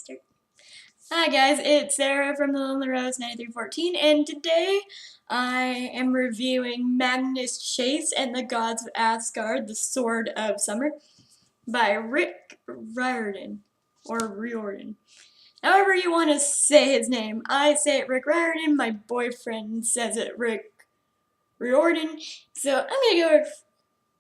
start. Hi guys, it's Sarah from the Lonely Rose 9314, and today I am reviewing Magnus Chase and the Gods of Asgard, The Sword of Summer by RIordan, or RIordan. However you want to say his name. I say it Rick Riordan, my boyfriend says it RIordan, so I'm gonna go with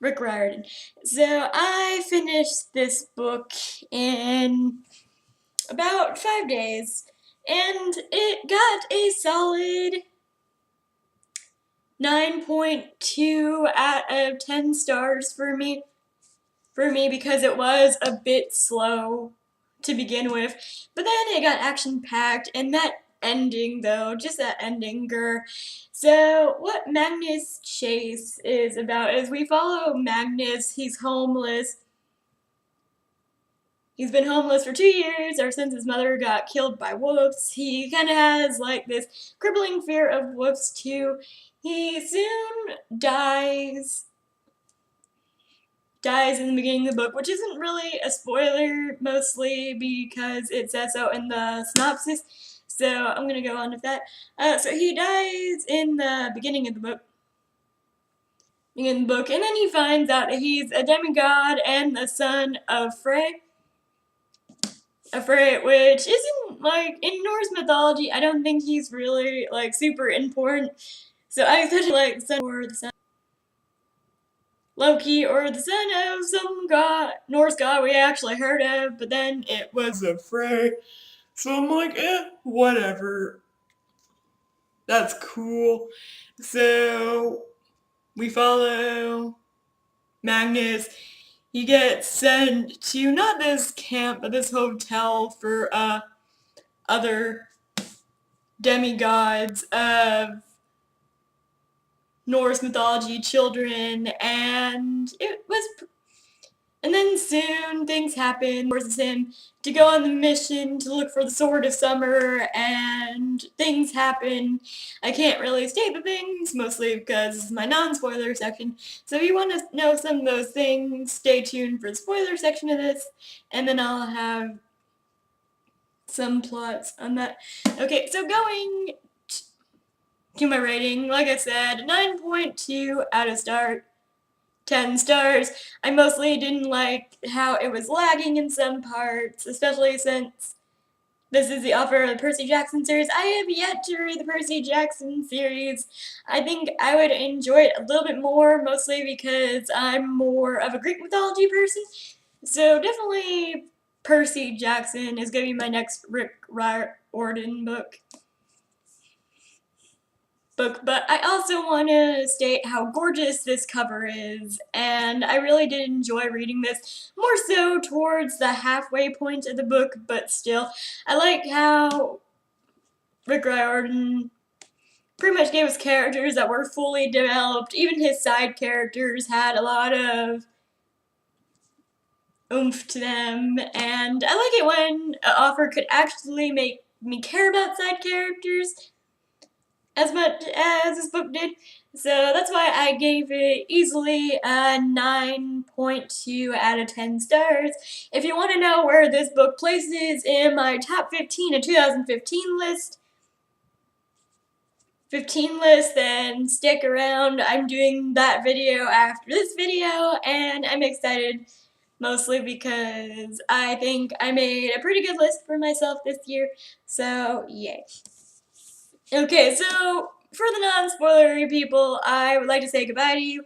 Rick Riordan. So I finished this book in about 5 days, and it got a solid 9.2 out of 10 stars for me because it was a bit slow to begin with, but then it got action-packed, and that ending though, just that ending, grr. So what Magnus Chase is about is we follow Magnus. He's homeless. He's been homeless for 2 years, or since his mother got killed by wolves. He kind of has like this crippling fear of wolves too. He soon dies in the beginning of the book, which isn't really a spoiler, mostly because it says so in the synopsis. So I'm gonna go on with that. So he dies in the beginning of the book. And then he finds out that he's a demigod and the son of Frey. Which isn't, like, in Norse mythology, I don't think he's really, like, super important. So I expected, like, son or the son Loki, or the son of some god, Norse god we actually heard of, but then it was a Frey. So I'm like, whatever. That's cool. So we follow Magnus. He gets sent to not this camp, but this hotel for other demigods of Norse mythology children, and then soon things happen. Forces him to go on the mission to look for the Sword of Summer, and things happen. I can't really state the things, mostly because this is my non-spoiler section. So if you want to know some of those things, stay tuned for the spoiler section of this, and then I'll have some plots on that. Okay, so going to my rating, like I said, 9.2 out of 10 stars. I mostly didn't like how it was lagging in some parts, especially since this is the author of the Percy Jackson series. I have yet to read the Percy Jackson series. I think I would enjoy it a little bit more, mostly because I'm more of a Greek mythology person. So definitely Percy Jackson is going to be my next Rick Riordan book. But I also want to state how gorgeous this cover is, and I really did enjoy reading this, more so towards the halfway point of the book, but still, I like how Rick Riordan pretty much gave us characters that were fully developed. Even his side characters had a lot of oomph to them, and I like it when an author could actually make me care about side characters as much as this book did. So that's why I gave it easily a 9.2 out of 10 stars. If you want to know where this book places in my top 15 of 2015 list, then stick around. I'm doing that video after this video, and I'm excited mostly because I think I made a pretty good list for myself this year, so yay. Okay, so for the non-spoilery people, I would like to say goodbye to you.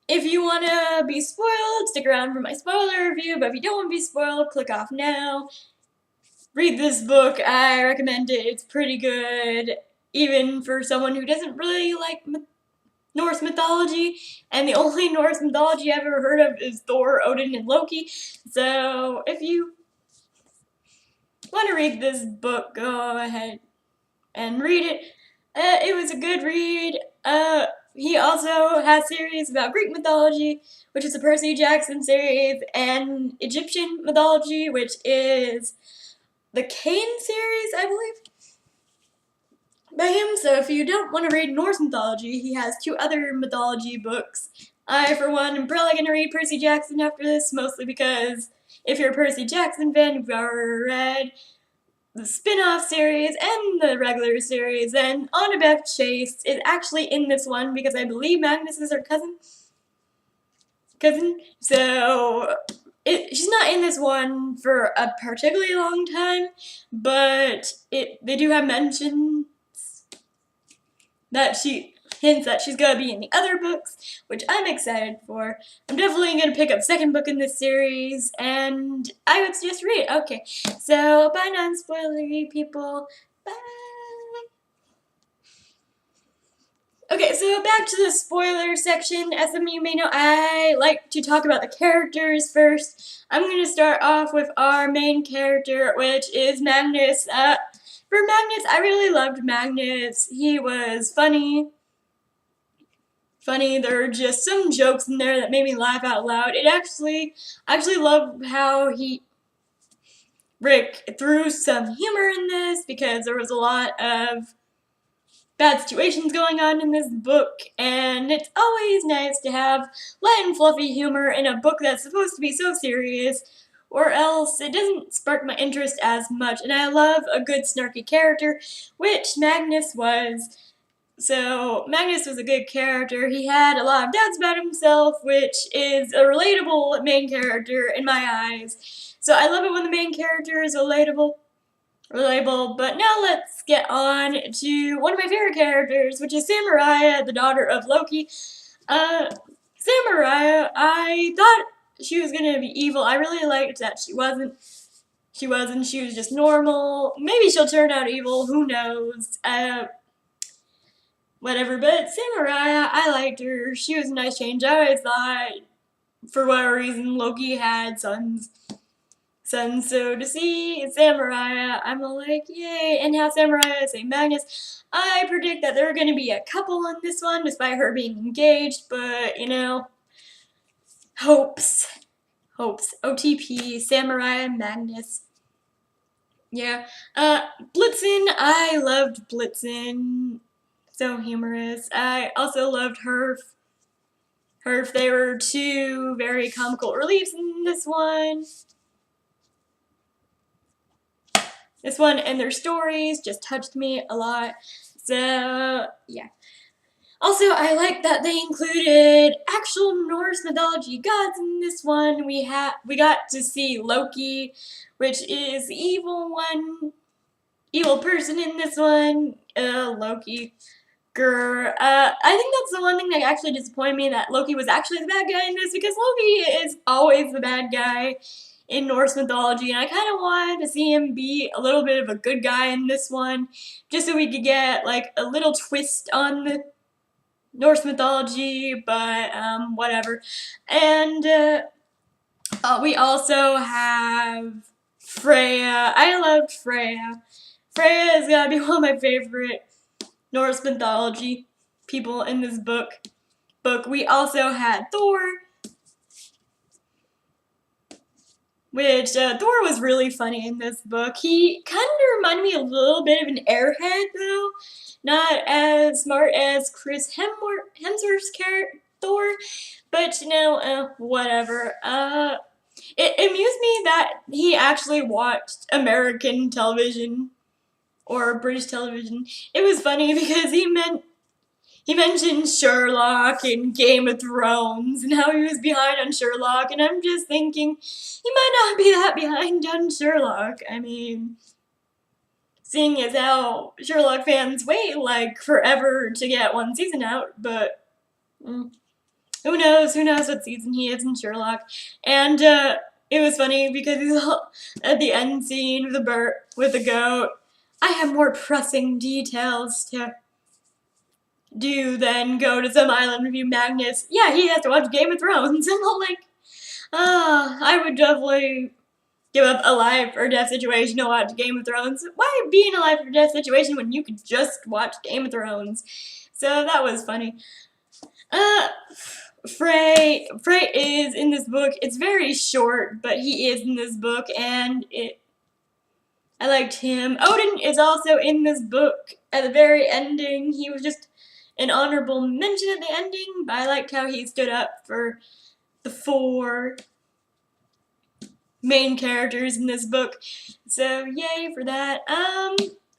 If you want to be spoiled, stick around for my spoiler review, but if you don't want to be spoiled, click off now. Read this book, I recommend it, it's pretty good, even for someone who doesn't really like Norse mythology, and the only Norse mythology I've ever heard of is Thor, Odin, and Loki. So if you want to read this book, go ahead and read it. It was a good read. He also has series about Greek mythology, which is the Percy Jackson series, and Egyptian mythology, which is the Cain series, I believe, by him. So if you don't want to read Norse mythology, he has 2 other mythology books. I, for one, am probably going to read Percy Jackson after this, mostly because if you're a Percy Jackson fan, you've already read the spin-off series and the regular series, then Annabeth Chase is actually in this one because I believe Magnus is her cousin. So she's not in this one for a particularly long time, but they do have mentions that hints that she's gonna be in the other books, which I'm excited for. I'm definitely gonna pick up second book in this series, and I would suggest read it. Okay, so bye non-spoilery people. Bye. Okay, so back to the spoiler section. As some of you may know, I like to talk about the characters first. I'm going to start off with our main character, which is Magnus. For Magnus, I really loved Magnus. He was funny. There were just some jokes in there that made me laugh out loud. I actually love how Rick threw some humor in this, because there was a lot of bad situations going on in this book, and it's always nice to have light and fluffy humor in a book that's supposed to be so serious, or else it doesn't spark my interest as much. And I love a good snarky character, which Magnus was. So Magnus was a good character. He had a lot of doubts about himself, which is a relatable main character in my eyes. So I love it when the main character is relatable. But now let's get on to one of my favorite characters, which is Samurai, the daughter of Loki. Samurai, I thought she was gonna be evil. I really liked that she wasn't. She was just normal. Maybe she'll turn out evil, who knows. Whatever, but Samurai, I liked her. She was a nice change. I always thought, for whatever reason, Loki had sons. So to see Samurai, I'm like, yay. And how Samurai is a Magnus. I predict that there are going to be a couple in this one, despite her being engaged, but, you know, hopes. OTP, Samurai, and Magnus. Yeah. Blitzen, I loved Blitzen. So humorous. I also loved Herf. They were two very comical reliefs in this one. This one and their stories just touched me a lot. So, yeah. Also, I like that they included actual Norse mythology gods in this one. We got to see Loki, which is the evil person in this one. Loki. I think that's the one thing that actually disappointed me, that Loki was actually the bad guy in this, because Loki is always the bad guy in Norse mythology, and I kind of wanted to see him be a little bit of a good guy in this one, just so we could get like a little twist on the Norse mythology, but whatever. And we also have Freya. I loved Freya. Freya is gotta be one of my favorite Norse mythology people in this book. We also had Thor, which Thor was really funny in this book. He kind of reminded me a little bit of an airhead, though. Not as smart as Chris Hemsworth's character Thor, but you know, whatever. It amused me that he actually watched American television or British television. It was funny because he mentioned Sherlock and Game of Thrones and how he was behind on Sherlock, and I'm just thinking, he might not be that behind on Sherlock. I mean, seeing as how Sherlock fans wait like forever to get one season out, but who knows what season he is in Sherlock. And it was funny because he's all at the end scene with the goat. I have more pressing details to do than go to some island with you, Magnus. Yeah, he has to watch Game of Thrones. And I'm like, I would definitely give up a life or death situation to watch Game of Thrones. Why be in a life or death situation when you could just watch Game of Thrones? So that was funny. Frey is in this book. It's very short, but he is in this book, and I liked him. Odin is also in this book at the very ending. He was just an honorable mention at the ending, but I liked how he stood up for the four. main characters in this book. So yay for that.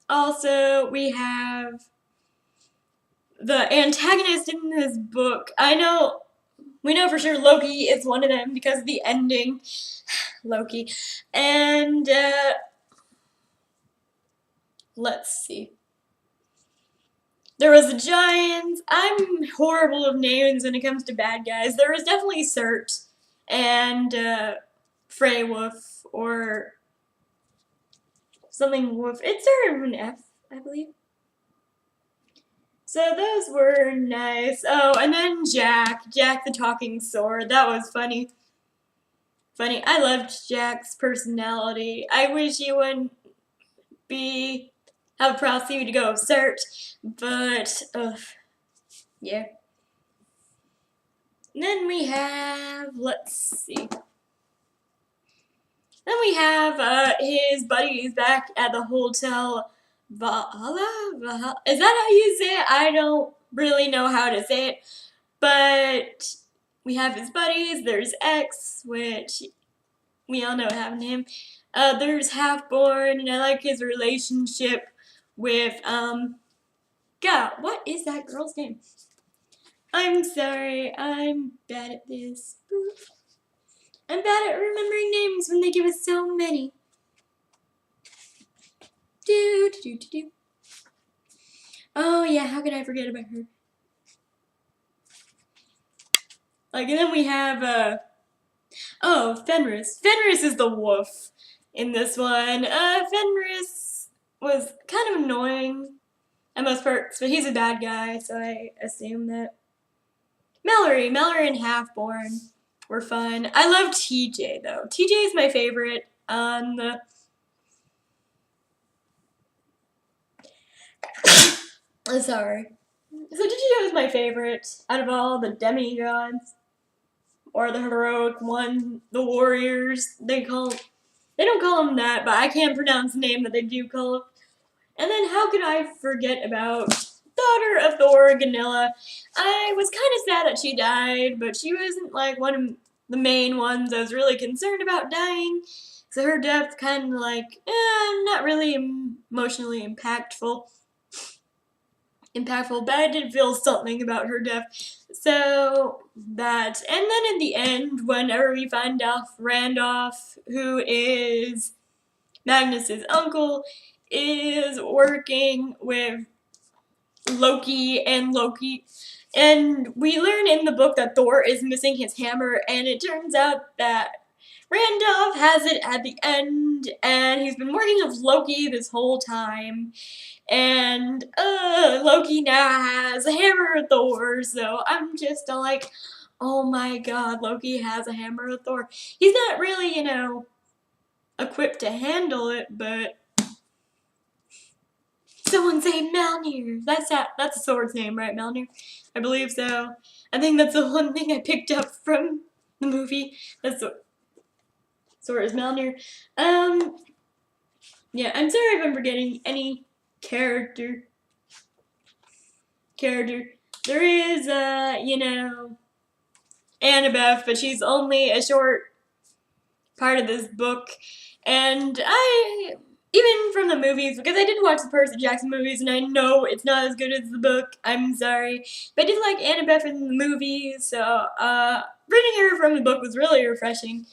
Also we have the antagonist in this book. We know for sure Loki is one of them because of the ending. Loki. And let's see. There was the Giants. I'm horrible with names when it comes to bad guys. There was definitely Cert and Freywolf or something Wolf. It started with an F, I believe. So those were nice. Oh, and then Jack the talking sword. That was funny. I loved Jack's personality. I wish he wouldn't have a prostitute to go Cert, but yeah. And then we have, let's see. Then we have his buddies back at the hotel. Valhalla? Is that how you say it? I don't really know how to say it. But we have his buddies. There's X, which we all know what happened to him. There's Half-Born, and I like his relationship with, God, what is that girl's name? I'm sorry, I'm bad at this. I'm bad at remembering names when they give us so many. Oh yeah, how could I forget about her? Like, and then we have, oh, Fenris. Fenris is the wolf in this one. Fenris was kind of annoying at most parts, but he's a bad guy, so I assume that. Mallory and Half-Born were fun. I love TJ though. TJ is my favorite on the. Sorry. So TJ was my favorite out of all the demigods. Or the heroic one, the warriors, they don't call them that, but I can't pronounce the name that they do call him. And then how could I forget about daughter of Thor, Gunilla? I was kind of sad that she died, but she wasn't like one of the main ones I was really concerned about dying. So her death kind of like, not really emotionally impactful, but I did feel something about her death. So that, and then in the end, whenever we find out Randolph, who is Magnus's uncle, is working with Loki, and we learn in the book that Thor is missing his hammer, and it turns out that Randolph has it at the end, and he's been working with Loki this whole time. And Loki now has a hammer of Thor, so I'm just like, oh my god, Loki has a hammer of Thor. He's not really, equipped to handle it, but someone say Mjolnir. That's a sword's name, right, Mjolnir? I believe so. I think that's the one thing I picked up from the movie. That's the sword is Mjolnir. Yeah, I'm sorry if I'm forgetting any character. There is, Annabeth, but she's only a short part of this book. And even from the movies, because I did watch the Percy Jackson movies, and I know it's not as good as the book, I'm sorry. But I did like Annabeth in the movies, so reading her from the book was really refreshing.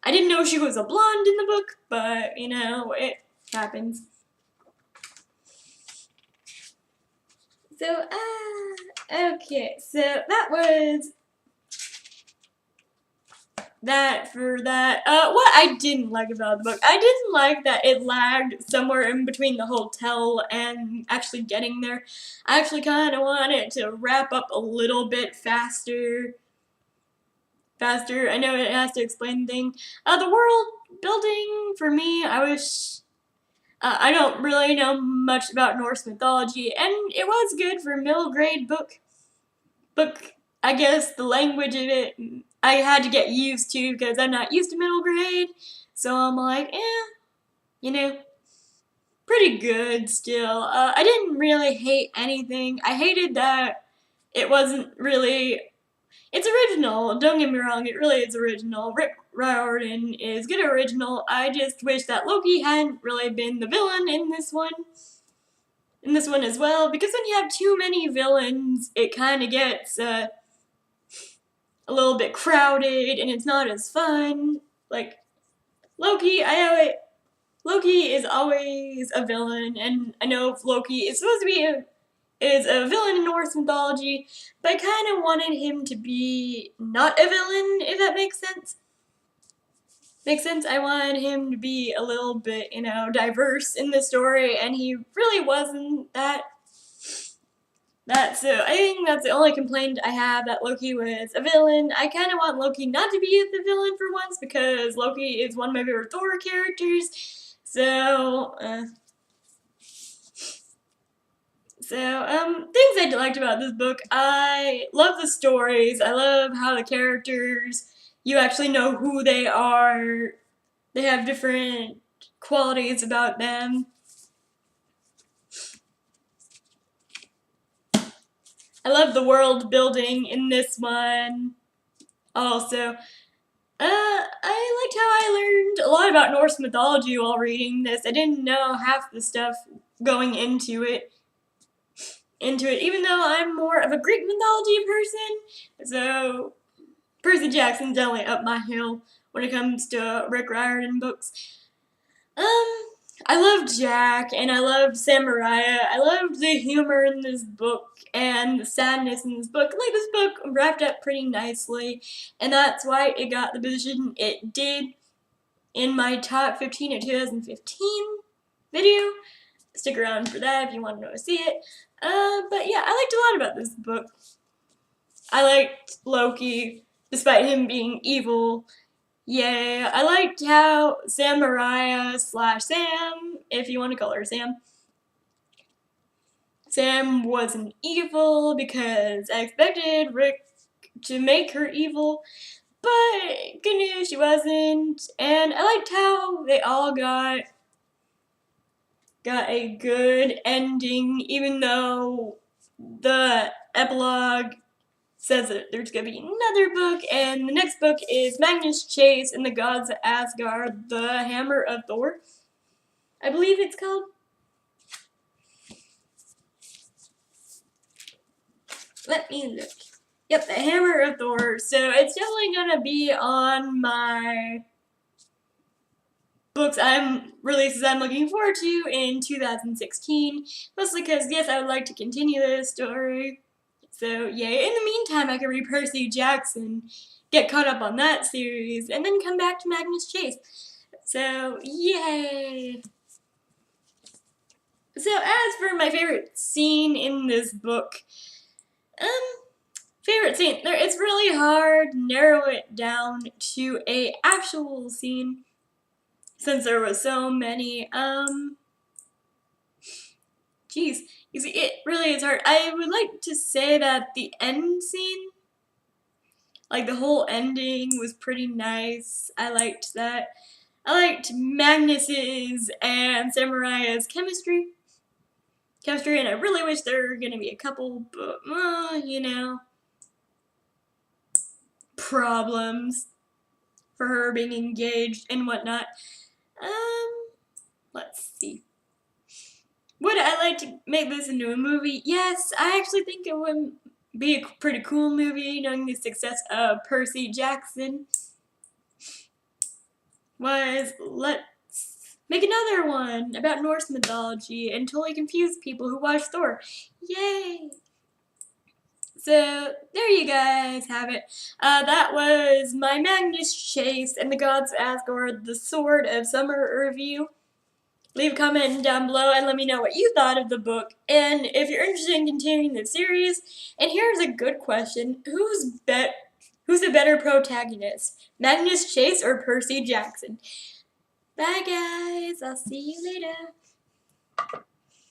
I didn't know she was a blonde in the book, but, it happens. So, okay, so that was that for that. What I didn't like about the book, I didn't like that it lagged somewhere in between the hotel and actually getting there. I actually kind of wanted it to wrap up a little bit faster. I know it has to explain things. The world building, for me, I wish. I don't really know much about Norse mythology, and it was good for middle grade book. I guess the language of it, I had to get used to because I'm not used to middle grade. So I'm like, pretty good still. I didn't really hate anything. I hated that it wasn't really. It's original. Don't get me wrong. It really is original. RIordan is good original. I just wish that Loki hadn't really been the villain in this one. As well, because when you have too many villains, it kind of gets a little bit crowded and it's not as fun. Like Loki, Loki is always a villain, and I know Loki is supposed to be a villain in Norse mythology, but I kind of wanted him to be not a villain, if that makes sense. I wanted him to be a little bit, diverse in the story, and he really wasn't that. So I think that's the only complaint I have, that Loki was a villain. I kind of want Loki not to be the villain for once, because Loki is one of my favorite Thor characters. So, things I liked about this book. I love the stories. I love how the characters, you actually know who they are. They have different qualities about them. I love the world building in this one. Also, I liked how I learned a lot about Norse mythology while reading this. I didn't know half the stuff going into it, even though I'm more of a Greek mythology person. So, Percy Jackson's definitely up my hill when it comes to RIordan books. I loved Jack, and I loved Samurai. I loved the humor in this book and the sadness in this book. Like, this book wrapped up pretty nicely, and that's why it got the position it did in my top 15 of 2015 video. Stick around for that if you want to see it. But yeah, I liked a lot about this book. I liked Loki, despite him being evil. Yeah, I liked how Samurai / Sam, if you want to call her Sam. Sam wasn't evil because I expected Rick to make her evil, but good news, she wasn't. And I liked how they all got a good ending, even though the epilogue says that there's going to be another book, and the next book is Magnus Chase and the Gods of Asgard, the Hammer of Thor, I believe it's called. Let me look. Yep, the Hammer of Thor. So it's definitely going to be on my books releases I'm looking forward to in 2016, mostly because, yes, I would like to continue this story. So, yay. In the meantime, I can read Percy Jackson, get caught up on that series, and then come back to Magnus Chase. So, yay! So, as for my favorite scene in this book, favorite scene, it's really hard to narrow it down to a actual scene, since there were so many. Geez, you see, it really is hard. I would like to say that the end scene, like the whole ending, was pretty nice. I liked that. I liked Magnus's and Samurai's chemistry, and I really wish there were gonna be a couple, but, problems for her being engaged and whatnot. Let's see. Would I like to make this into a movie? Yes, I actually think it would be a pretty cool movie, knowing the success of Percy Jackson. Let's make another one about Norse mythology and totally confuse people who watch Thor. Yay! So, there you guys have it. That was my Magnus Chase and the Gods of Asgard, the Sword of Summer review. Leave a comment down below and let me know what you thought of the book, and if you're interested in continuing the series. And here's a good question: who's a better protagonist, Magnus Chase or Percy Jackson? Bye guys, I'll see you later.